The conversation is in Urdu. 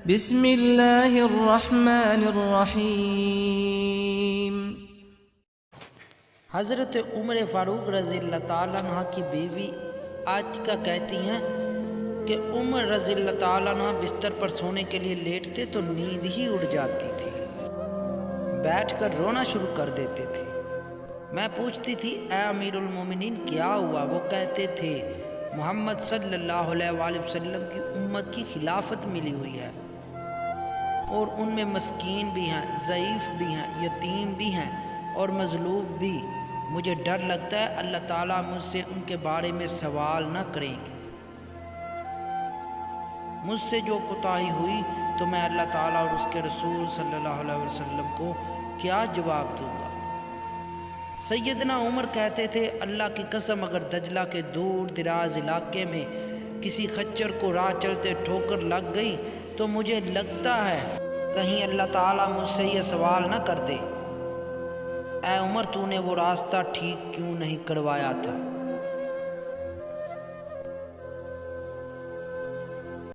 بسم اللہ الرحمن الرحیم۔ حضرت عمر فاروق رضی اللہ تعالیٰ عنہ کی بیوی عاتکہ کہتی ہیں کہ عمر رضی اللہ تعالیٰ عنہ بستر پر سونے کے لیے لیٹتے تو نیند ہی اڑ جاتی تھی، بیٹھ کر رونا شروع کر دیتے تھے۔ میں پوچھتی تھی اے امیر المومنین کیا ہوا؟ وہ کہتے تھے محمد صلی اللہ علیہ وآلہ وسلم کی امت کی خلافت ملی ہوئی ہے، اور ان میں مسکین بھی ہیں، ضعیف بھی ہیں، یتیم بھی ہیں اور مظلوم بھی۔ مجھے ڈر لگتا ہے اللہ تعالیٰ مجھ سے ان کے بارے میں سوال نہ کریں گے۔ مجھ سے جو کوتاہی ہوئی تو میں اللہ تعالیٰ اور اس کے رسول صلی اللہ علیہ وسلم کو کیا جواب دوں گا؟ سیدنا عمر کہتے تھے اللہ کی قسم اگر دجلہ کے دور دراز علاقے میں کسی خچر کو راہ چلتے ٹھوکر لگ گئی تو مجھے لگتا ہے کہیں اللہ تعالیٰ مجھ سے یہ سوال نہ کر دے اے عمر تو نے وہ راستہ ٹھیک کیوں نہیں کروایا تھا؟